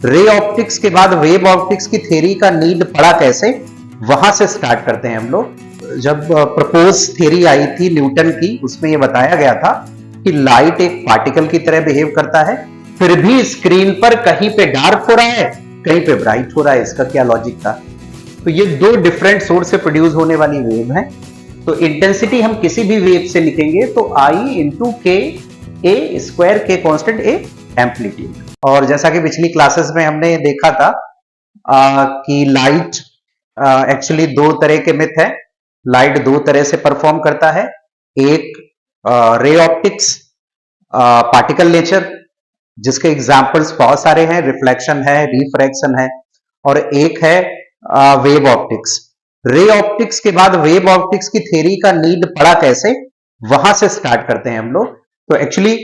Ray optics के बाद wave optics की थ्योरी का नीड पड़ा कैसे, वहां से स्टार्ट करते हैं हम लोग। जब प्रपोज थ्योरी आई थी न्यूटन की, उसमें यह बताया गया था कि लाइट एक पार्टिकल की तरह बिहेव करता है, फिर भी स्क्रीन पर कहीं पे डार्क हो रहा है, कहीं पे ब्राइट हो रहा है। इसका क्या लॉजिक था? तो ये दो डिफरेंट सोर्स से प्रोड्यूस होने वाली वेव है। तो इंटेंसिटी हम किसी भी वेव से लिखेंगे तो आई इंटू के, ए स्क्वायर, के कॉन्स्टेंट, ए एम्पलीट्यूड। और जैसा कि पिछली क्लासेस में हमने देखा था कि लाइट एक्चुअली दो तरह के मिथ है। लाइट दो तरह से परफॉर्म करता है, एक रे ऑप्टिक्स, पार्टिकल नेचर, जिसके एग्जाम्पल्स बहुत सारे हैं, रिफ्लेक्शन है, रिफ्रैक्शन है, और एक है वेव ऑप्टिक्स। रे ऑप्टिक्स के बाद वेव ऑप्टिक्स की थ्योरी का नीड पड़ा कैसे, वहां से स्टार्ट करते हैं हम लोग। तो एक्चुअली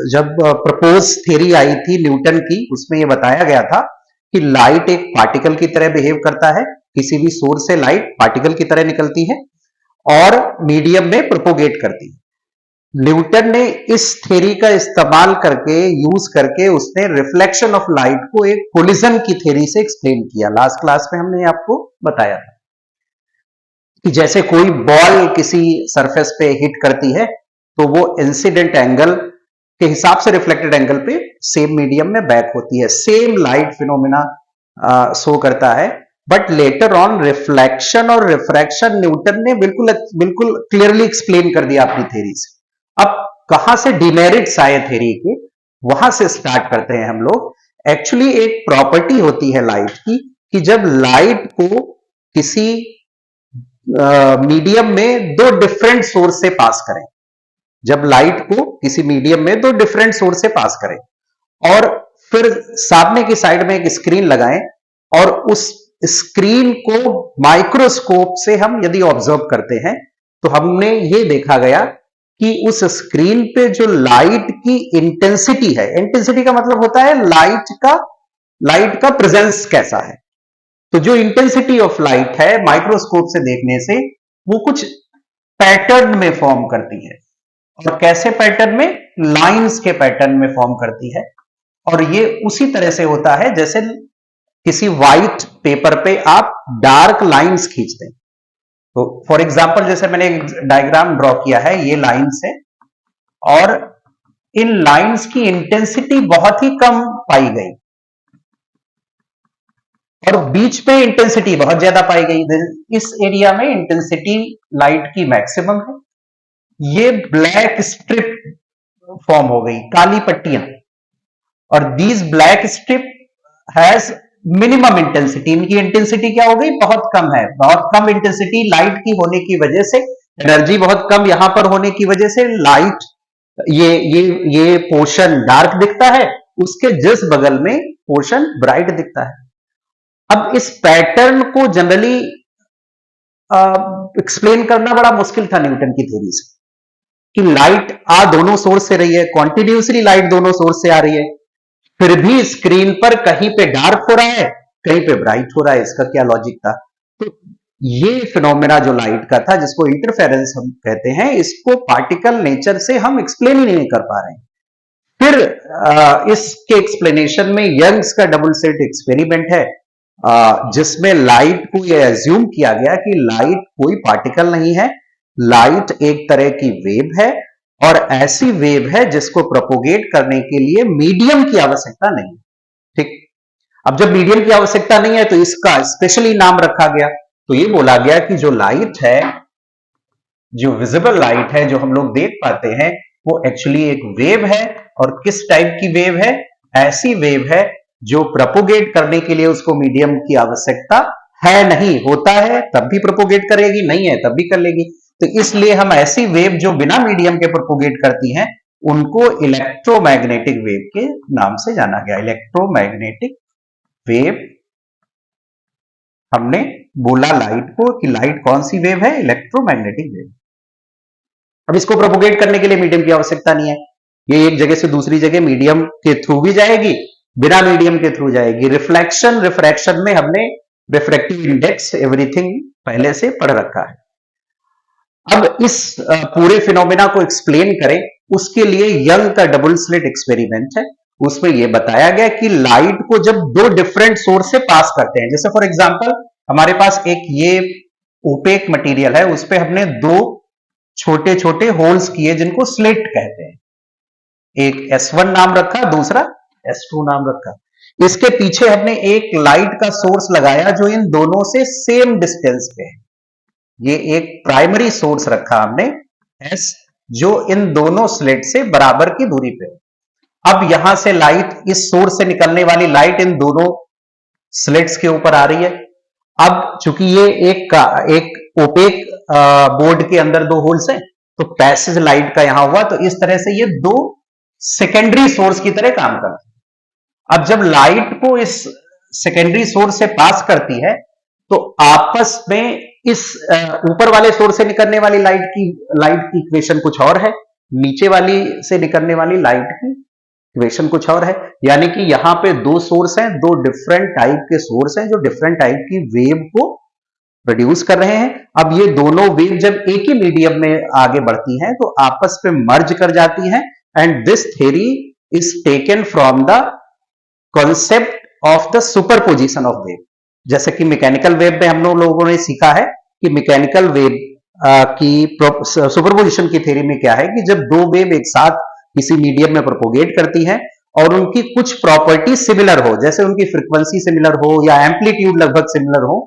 जब प्रपोज थ्योरी आई थी न्यूटन की, उसमें यह बताया गया था कि लाइट एक पार्टिकल की तरह बिहेव करता है। किसी भी सोर्स से लाइट पार्टिकल की तरह निकलती है और मीडियम में प्रोपोगेट करती है। न्यूटन ने इस थ्योरी का इस्तेमाल करके, यूज करके, उसने रिफ्लेक्शन ऑफ लाइट को एक कोलिजन की थ्योरी से एक्सप्लेन किया। लास्ट क्लास में हमने आपको बताया था कि जैसे कोई बॉल किसी सरफेस पे हिट करती है तो वो इंसिडेंट एंगल के हिसाब से रिफ्लेक्टेड एंगल पे सेम मीडियम में बैक होती है, सेम लाइट फिनोमेना शो करता है। बट लेटर ऑन रिफ्लेक्शन और रिफ्रैक्शन न्यूटन ने बिल्कुल क्लियरली एक्सप्लेन कर दिया अपनी थ्योरी से। अब कहां से डिमेरिट्स आए थ्योरी के, वहां से स्टार्ट करते हैं हम लोग। एक्चुअली एक प्रॉपर्टी होती है लाइट की कि जब लाइट को किसी मीडियम में दो डिफरेंट सोर्स से पास करें, जब लाइट को किसी मीडियम में दो डिफरेंट सोर्स से पास करें और फिर सामने की साइड में एक स्क्रीन लगाएं और उस स्क्रीन को माइक्रोस्कोप से हम यदि ऑब्जर्व करते हैं तो हमने ये देखा गया कि उस स्क्रीन पे जो लाइट की इंटेंसिटी है, इंटेंसिटी का मतलब होता है लाइट का प्रेजेंस कैसा है। तो जो इंटेंसिटी ऑफ लाइट है माइक्रोस्कोप से देखने से वो कुछ पैटर्न में फॉर्म करती है। और कैसे पैटर्न में? लाइंस के पैटर्न में फॉर्म करती है। और ये उसी तरह से होता है जैसे किसी व्हाइट पेपर पे आप डार्क लाइंस खींचते हैं। तो फॉर एग्जांपल जैसे मैंने एक डायग्राम ड्रॉ किया है, ये लाइंस है और इन लाइंस की इंटेंसिटी बहुत ही कम पाई गई और बीच में इंटेंसिटी बहुत ज्यादा पाई गई। इस एरिया में इंटेंसिटी लाइट की मैक्सिमम है। ये ब्लैक स्ट्रिप फॉर्म हो गई, काली पट्टियां, और these black strip has minimum intensity. इनकी इंटेंसिटी क्या हो गई? बहुत कम है। बहुत कम इंटेंसिटी लाइट की होने की वजह से, एनर्जी बहुत कम यहां पर होने की वजह से लाइट ये पोर्शन डार्क दिखता है, उसके जस्ट बगल में पोर्शन ब्राइट दिखता है। अब इस पैटर्न को जनरली एक्सप्लेन करना बड़ा मुश्किल था न्यूटन की थ्योरी से कि लाइट दोनों सोर्स से रही है, कॉन्टिन्यूसली लाइट दोनों सोर्स से आ रही है, फिर भी स्क्रीन पर कहीं पे डार्क हो रहा है, कहीं पे ब्राइट हो रहा है। इसका क्या लॉजिक था? तो ये फिनोमेना जो लाइट का था, जिसको इंटरफेरेंस हम कहते हैं, इसको पार्टिकल नेचर से हम एक्सप्लेन ही नहीं कर पा रहे हैं। फिर इसके एक्सप्लेनेशन में यंग्स का डबल स्लिट एक्सपेरिमेंट है, जिसमें लाइट को यह एज्यूम किया गया कि लाइट कोई पार्टिकल नहीं है, लाइट एक तरह की वेव है और ऐसी वेव है जिसको प्रोपोगेट करने के लिए मीडियम की आवश्यकता नहीं। ठीक, अब जब मीडियम की आवश्यकता नहीं है तो इसका स्पेशली नाम रखा गया। तो ये बोला गया कि जो लाइट है, जो विजिबल लाइट है, जो हम लोग देख पाते हैं, वो एक्चुअली एक वेव है। और किस टाइप की वेव है? ऐसी वेव है जो प्रोपोगेट करने के लिए उसको मीडियम की आवश्यकता है नहीं, होता है तब भी प्रोपोगेट करेगी, नहीं है तब भी कर लेगी। तो इसलिए हम ऐसी वेव जो बिना मीडियम के प्रोपोगेट करती हैं उनको इलेक्ट्रोमैग्नेटिक वेव के नाम से जाना गया। इलेक्ट्रोमैग्नेटिक वेव, हमने बोला लाइट को कि लाइट कौन सी वेव है? Electromagnetic wave. अब इसको प्रोपोगेट करने के लिए मीडियम की आवश्यकता नहीं है, ये एक जगह से दूसरी जगह मीडियम के थ्रू भी जाएगी, बिना मीडियम के थ्रू जाएगी। रिफ्लेक्शन, रिफ्रैक्शन में हमने रिफ्रैक्टिव इंडेक्स एवरीथिंग पहले से पढ़ रखा है। अब इस पूरे फिनोमेना को एक्सप्लेन करें उसके लिए यंग का डबल स्लिट एक्सपेरिमेंट है। उसमें यह बताया गया कि लाइट को जब दो डिफरेंट सोर्स से पास करते हैं, जैसे फॉर एग्जांपल हमारे पास एक ये ओपेक मटेरियल है, उस पे हमने दो छोटे छोटे होल्स किए जिनको स्लिट कहते हैं, एक S1 नाम रखा, दूसरा S2 नाम रखा। इसके पीछे हमने एक लाइट का सोर्स लगाया जो इन दोनों से सेम डिस्टेंस पे है। ये एक प्राइमरी सोर्स रखा हमने S, जो इन दोनों स्लिट से बराबर की दूरी पे है। अब यहां से लाइट, इस सोर्स से निकलने वाली लाइट इन दोनों स्लिट्स के ऊपर आ रही है। अब चूंकि ये एक ओपेक बोर्ड के अंदर दो होल्स हैं, तो पैसेज लाइट का यहां हुआ, तो इस तरह से ये दो सेकेंडरी सोर्स की तरह काम करते हैं। अब जब लाइट को इस सेकेंडरी सोर्स से पास करती है, तो आपस में इस ऊपर वाले सोर्स से निकलने वाली लाइट की इक्वेशन कुछ और है, नीचे वाली से निकलने वाली लाइट की इक्वेशन कुछ और है। यानी कि यहां पे दो सोर्स हैं, दो डिफरेंट टाइप के सोर्स हैं जो डिफरेंट टाइप की वेव को प्रोड्यूस कर रहे हैं। अब ये दोनों वेव जब एक ही मीडियम में आगे बढ़ती हैं तो आपस में मर्ज कर जाती हैं, and this theory is taken from the concept of the superposition of wave. जैसे कि मैकेनिकल वेव में हम लोगों ने सीखा है कि मैकेनिकल वेव की सुपरपोजिशन की थ्योरी में क्या है कि जब दो वेव एक साथ किसी मीडियम में प्रोपोगेट करती हैं और उनकी कुछ प्रॉपर्टी सिमिलर हो, जैसे उनकी फ्रीक्वेंसी सिमिलर हो या एम्पलीट्यूड लगभग सिमिलर हो,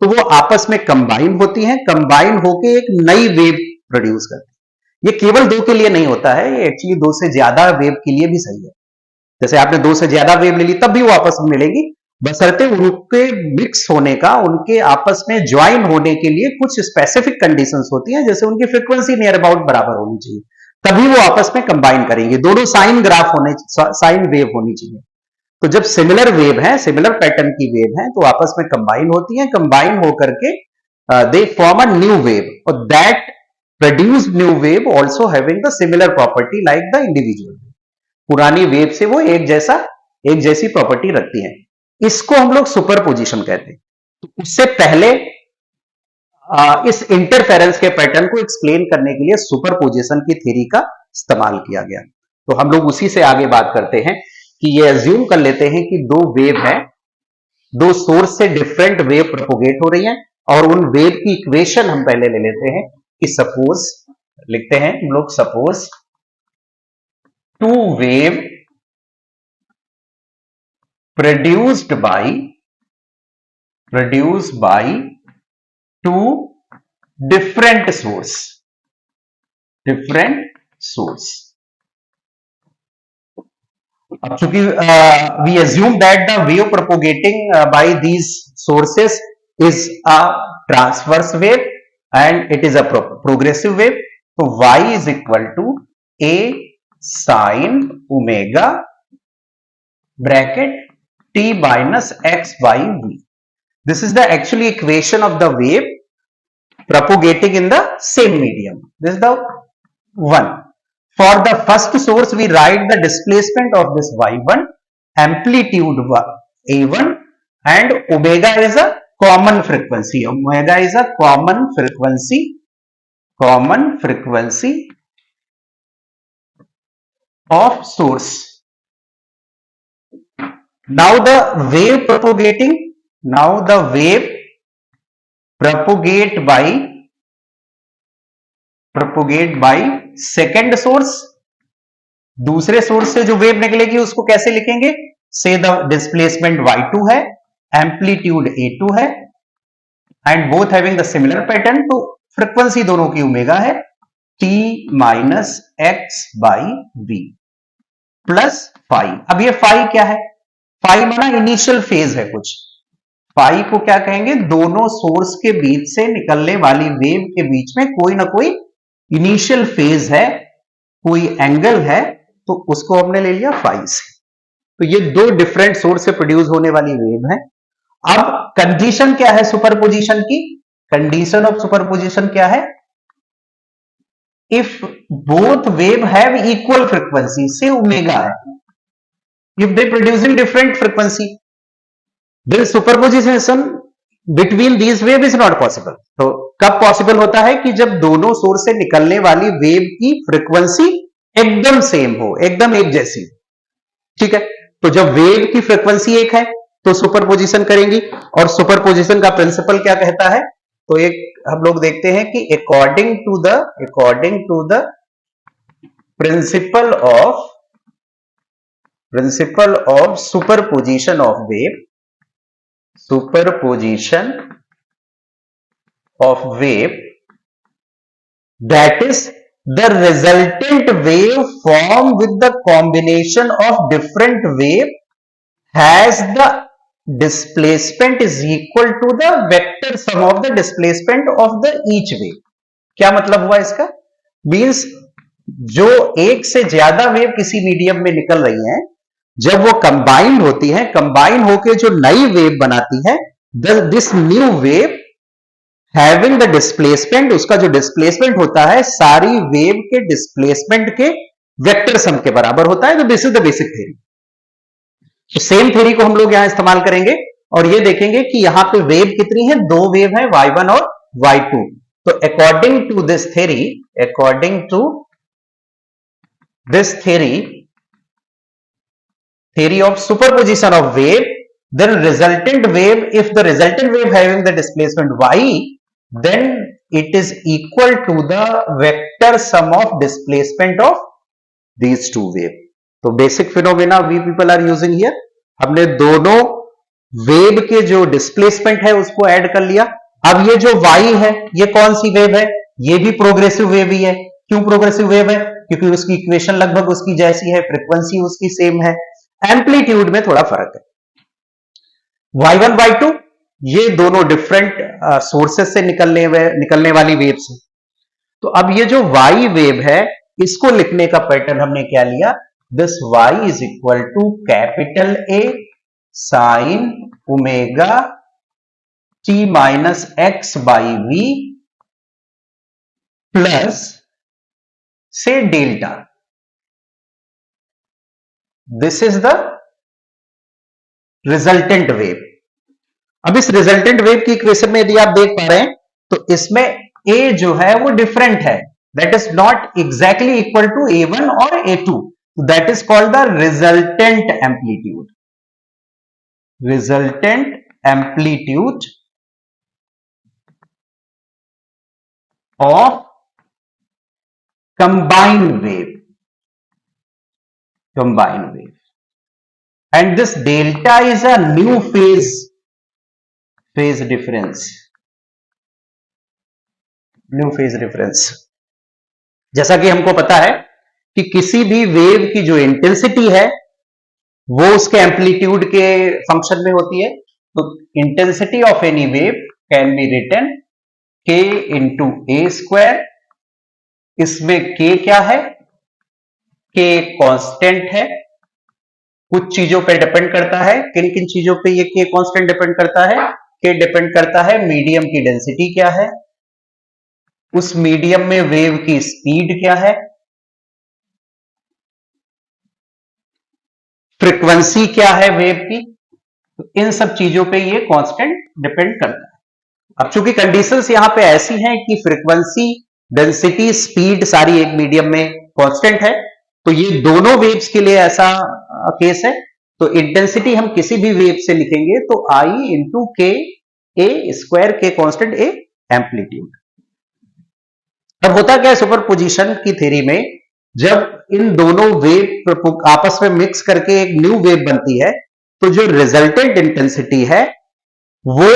तो वो आपस में कंबाइन होती हैं, कंबाइन होकर एक नई वेव प्रोड्यूस करती है। ये केवल दो के लिए नहीं होता है, ये एक्चुअली दो से ज्यादा वेव के लिए भी सही है। जैसे आपने दो से ज्यादा वेव ले ली तब भी वो आपस में मिलेगी, बशर्ते उनके मिक्स होने का, उनके आपस में ज्वाइन होने के लिए कुछ स्पेसिफिक कंडीशंस होती हैं, जैसे उनकी फ्रीक्वेंसी नियर अबाउट बराबर होनी चाहिए, तभी वो आपस में कंबाइन करेंगे। दोनों साइन वेव होनी चाहिए। तो जब सिमिलर वेव है, सिमिलर पैटर्न की वेव है, तो आपस में कंबाइन होती हैं, कंबाइन होकर के they form a new wave, और that produced new wave also having the similar property like the individual. पुरानी वेव से वो एक जैसी प्रॉपर्टी रखती हैं। इसको हम लोग सुपरपोजिशन कहते हैं। तो उससे पहले इस इंटरफेरेंस के पैटर्न को एक्सप्लेन करने के लिए सुपरपोजिशन की थ्योरी का इस्तेमाल किया गया। तो हम लोग उसी से आगे बात करते हैं कि ये अज्यूम कर लेते हैं कि दो वेव है, दो सोर्स से डिफरेंट वेव प्रोपोगेट हो रही हैं, और उन वेव की इक्वेशन हम पहले ले लेते हैं कि सपोज लिखते हैं हम लोग, suppose two wave produced by two different source. अब चूंकि we assume that the wave propagating by these sources is a transverse wave and it is a progressive wave, so y is equal to a sin omega bracket t minus x by v. This is the actually equation of the wave propagating in the same medium. This is the one. For the first source, we write the displacement of this y1, amplitude a1, and omega is a common frequency. Omega is a common frequency of source. Now the wave propagate by second source. दूसरे source से जो wave निकलेगी उसको कैसे लिखेंगे? से the displacement y2 है, amplitude a2 है, and both having the similar pattern, तो फ्रीक्वेंसी दोनों की ओमेगा है, t minus x by V plus phi. अब ये फाई क्या है? फाई माना इनिशियल फेज है कुछ। फाई को क्या कहेंगे? दोनों सोर्स के बीच से निकलने वाली वेव के बीच में कोई ना कोई इनिशियल फेज है, कोई एंगल है, तो उसको हमने ले लिया फाई से। तो ये दो डिफरेंट सोर्स से प्रोड्यूस होने वाली वेव है। अब कंडीशन क्या है सुपरपोजिशन की? कंडीशन ऑफ सुपरपोजिशन क्या है? If both wave have equal frequency, से ओमेगा है, if they producing different frequency, then superposition between these wave is not possible. तो कब पॉसिबल होता है? कि जब दोनों सोर्स से निकलने वाली वेव की फ्रीक्वेंसी एकदम सेम हो, एकदम एक जैसी। ठीक है, तो जब वेव की फ्रीक्वेंसी एक है तो सुपरपोजिशन करेंगी, और सुपरपोजिशन का प्रिंसिपल क्या कहता है, तो एक हम लोग देखते हैं कि according to the principle of superposition of wave, that is the resultant wave formed with the combination of different wave has the displacement is equal to the vector sum of the displacement of the each wave। क्या मतलब हुआ इसका, means जो एक से ज्यादा wave किसी medium में निकल रही हैं, जब वो कंबाइंड होती हैं, कंबाइन होकर जो नई वेव बनाती है, this new wave having the displacement, उसका जो डिस्प्लेसमेंट होता है सारी वेव के डिस्प्लेसमेंट के वेक्टर सम के बराबर होता है। तो this is the basic theory. तो सेम थ्योरी को हम लोग यहां इस्तेमाल करेंगे और ये देखेंगे कि यहां पे वेव कितनी है, दो वेव है, y1 और y2। तो according to this theory of superposition of wave, then resultant wave, if the resultant wave having the displacement y, then it is equal to the vector sum of displacement of these two wave। तो basic phenomena we people are using here, हमने दोनों wave के जो displacement है उसको add कर लिया। अब ये जो y है ये कौन सी वेव है, ये भी प्रोग्रेसिव वेव ही है। क्यों प्रोग्रेसिव वेव है, क्योंकि उसकी इक्वेशन लगभग उसकी जैसी है, फ्रीक्वेंसी उसकी सेम है, एम्पलीट्यूड में थोड़ा फर्क है। y1 y2 ये दोनों डिफरेंट सोर्सेस से निकलने वाली वेव्स है। तो अब ये जो y वेव है इसको लिखने का पैटर्न हमने क्या लिया, this y is equal to capital A sine omega t minus x by v plus से delta. This is the resultant wave. अब इस रिजल्टेंट वेव की इक्वेशन में यदि आप देख पा रहे हैं तो इसमें a जो है वो डिफरेंट है, that is not exactly equal to a1 और a2, that is called the resultant amplitude. Resultant amplitude of combined wave, and this delta is a new phase difference, जैसा कि हमको पता है कि किसी भी वेव की जो इंटेंसिटी है वो उसके एम्पलीट्यूड के फंक्शन में होती है। तो intensity of any wave can be written k into A square. इसमें k क्या है, k कांस्टेंट है, कुछ चीजों पे डिपेंड करता है। किन किन चीजों पे ये k कांस्टेंट डिपेंड करता है, k डिपेंड करता है मीडियम की डेंसिटी क्या है, उस मीडियम में वेव की स्पीड क्या है, फ्रीक्वेंसी क्या है वेव की, तो इन सब चीजों पे ये कांस्टेंट डिपेंड करता है। अब चूंकि कंडीशंस यहां पे ऐसी हैं कि फ्रीक्वेंसी, डेंसिटी, स्पीड सारी एक मीडियम में कांस्टेंट है, तो ये दोनों वेव्स के लिए ऐसा केस है। तो इंटेंसिटी हम किसी भी वेव से लिखेंगे तो I इंटू के ए स्क्वायर, के कांस्टेंट, ए एम्पलीट्यूड। अब होता क्या है सुपरपोजिशन की थ्योरी में, जब इन दोनों वेव आपस में मिक्स करके एक न्यू वेव बनती है तो जो रिजल्टेंट इंटेंसिटी है वो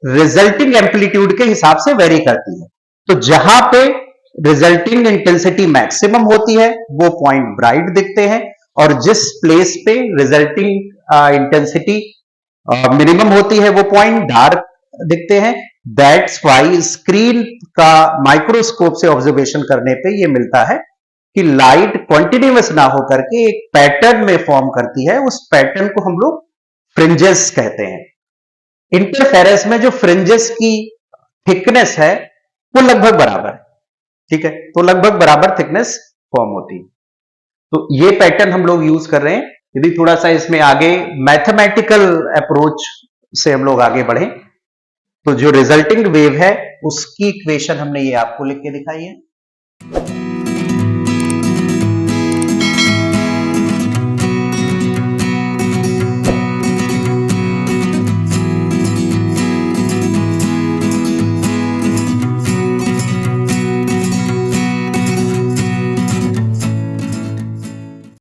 रिजल्टिंग एम्पलीट्यूड के हिसाब से वेरी करती है। तो जहां पे रिजल्टिंग इंटेंसिटी मैक्सिमम होती है वो पॉइंट ब्राइट दिखते हैं, और जिस प्लेस पे रिजल्टिंग इंटेंसिटी मिनिमम होती है वो पॉइंट डार्क दिखते हैं। दैट्स वाई स्क्रीन का माइक्रोस्कोप से ऑब्जर्वेशन करने पे ये मिलता है कि लाइट कॉन्टिन्यूअस ना होकर के एक पैटर्न में फॉर्म करती है। उस पैटर्न को हम लोग फ्रिंजेस कहते हैं। इंटरफेरेंस में जो फ्रिंजेस की थिकनेस है वो लगभग बराबर है, ठीक है, तो लगभग बराबर थिकनेस फॉर्म होती है। तो ये पैटर्न हम लोग यूज कर रहे हैं। यदि थोड़ा सा इसमें आगे मैथमेटिकल अप्रोच से हम लोग आगे बढ़े तो जो रिजल्टिंग वेव है उसकी इक्वेशन हमने ये आपको लिख के दिखाई है।